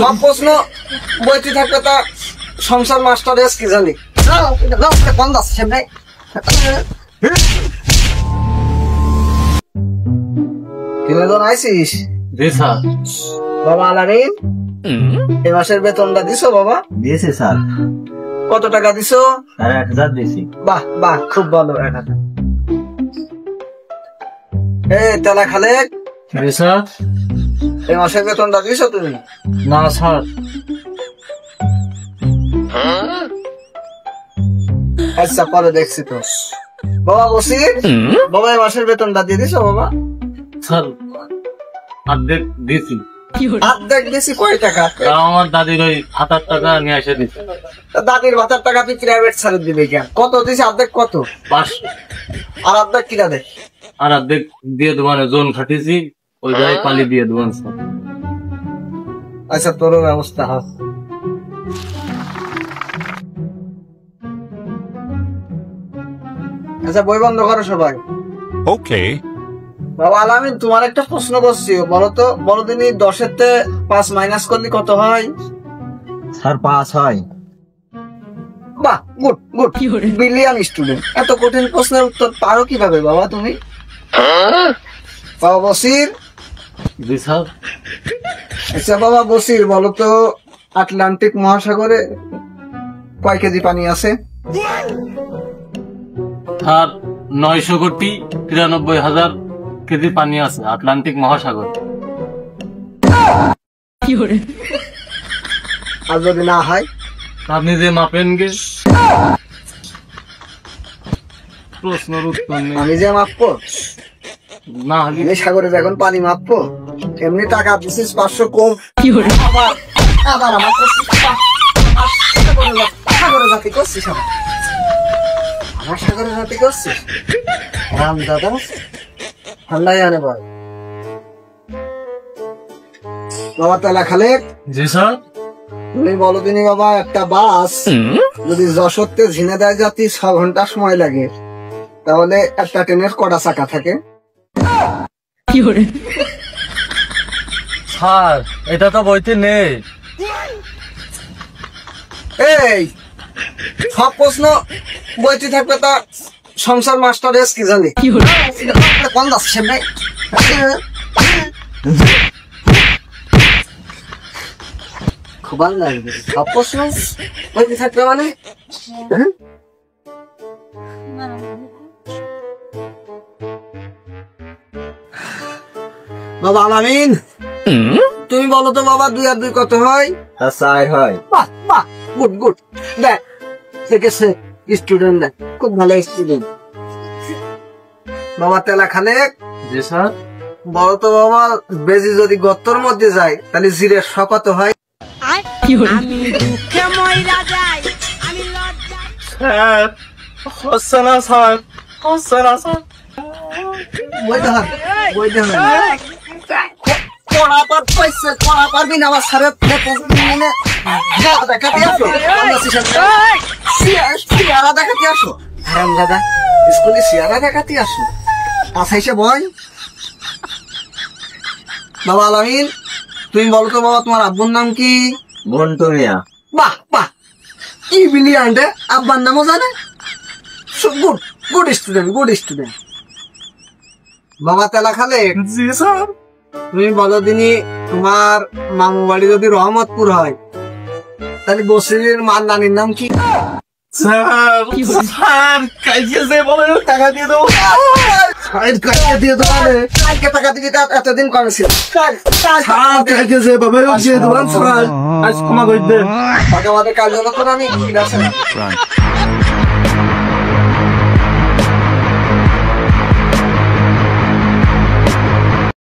সব প্রশ্ন বইতে থাকবে তা সংসার মাস্টার এস কি জানি বন্ধ আছে সামনে কিনেজন আইসিস জি স্যার। বাবা আলামিন এ মাসের বেতনটা দিছো বাবা? দিয়েছে স্যার। কত টাকা দিছো? 1000 দিয়েছি। বাহ বাহ খুব ভালো। 1000 তেলা খালেক জি স্যার। এই মাসের বেতনটা দিছো তুমি? না স্যার। আচ্ছা পরে দেখছি তো। বাবা বসির বাবা এই মাসের বেতনটা দিয়ে দিছো বাবা? স্যার অর্ধেক দিয়েছি। অর্ধেক দিছি? কয় টাকা? আমার দাদির ওই 1000 টাকা নিয়ে এসে দিচ্ছি। দাদির ভাতার টাকা তুই প্রাইভেট ছাড়ে দিবে কেন? কত দিছি? অর্ধেক কত? 500। আর অর্ধেক কিনা দেয়? আর অর্ধেক দিয়ে দোকানে জোন খাটিয়েছি, ওই জায়গায় পালি দিয়ে দোকান স্যার। আচ্ছা তোরও ব্যবস্থা হয়। আচ্ছা বই বন্ধ করো সবাই। ওকে। বাবা আলামিন তোমার একটা প্রশ্ন করছি, বলো তো বলো দিনই 10-তে 5 মাইনাস করলে কত হয়? স্যার 5 হয়। বাহ গুড গুড, ব্রিলিয়ান্ট স্টুডেন্ট। এত কঠিন প্রশ্নের উত্তর পারো কিভাবে বাবা তুমি? বাবা বসির। জি স্যার। আচ্ছা বাবা বসির বলো তো আটলান্টিক মহাসাগরে কয় কেজি পানি আছে? স্যার 993,93,000 কেজি পানি আছে আটলান্টিক মহাসাগর। আর যদি না হয়? আপনি যে মাপেন গে প্রশ্নের উত্তর নেই। আমি যে মাপবো না হলে আমি সাগরে এখন পানি মাপবো? এমনি টাকা দিছিস 500 কম, আবার আবার আমার সাগরে জাতি করছিস, আমার সাগরে জাতি করছিস। রাম দাদা ঠান্ডায় আনে বল। বাবা তালা খালেক। জি স্যার। তুমি বলো দিনি বাবা একটা বাস যদি যশোরতে ঝিনাইদহ যাতে 6 ঘন্টা সময় লাগে, তাহলে একটা ট্রেনের কটা চাকা থাকে? স্যার এটা তো বইতে নেই। এই সব প্রশ্ন বইতে থাকবে তা সংসার মাস্টার এস কি জানি বন্ধ আছে সামনে খুব ভালো লাগবে। সব প্রশ্ন বইতে থাকবে মানে বাবা আলামিন তুমি বলো তো বাবা 2 আর 2 কত হয়? 4 হয়। বাহ বাহ গুড গুড। দেখ দেখেছে স্টুডেন্ট, দেখ খুব ভালো স্টুডেন্ট। বাবা তেলা খালেক। জি স্যার। বলো তো বাবা বেজি যদি গর্তর মধ্যে যায় তাহলে জিরের শ কত হয়? আমি দুঃখে মইরা যাই, আমি লজ্জায়। স্যার হচ্ছে না স্যার, হচ্ছে না স্যার। বই দেখান বই দেখান পড়া পার পাইছে, পড়া পারবি না আমার সারে দেখাতে আসো, সিয়ারা দেখাতে আসো। হারাম দাদা স্কুলে সিয়ারা দেখাতে আসো, আসাইছে বই। বাবা আলামিন তুমি বলো তো বাবা তোমার আব্বুর নাম কি? বন্টু মিয়া। বাহ বাহ কি ব্রিলিয়ান্ট, আব্বার নামও জানে। Good good student, good student. বাবা তেলা খালেক। জি স্যার। তুমি বলো দিনি তোমার মামু বাড়ি যদি রহমতপুর হয় তাহলে বসিরের মার নানির নাম কি? স্যার স্যার কালকে যে বলে টাকা দিয়ে দেবো। কালকে দিয়ে দেবো, কালকে টাকা দিবি এতদিন করেছিল। কালকে যে ভাবে দিয়ে দেবো স্যার, আজ ক্ষমা করে দেন। আমাদের কাজ হলো তো আমি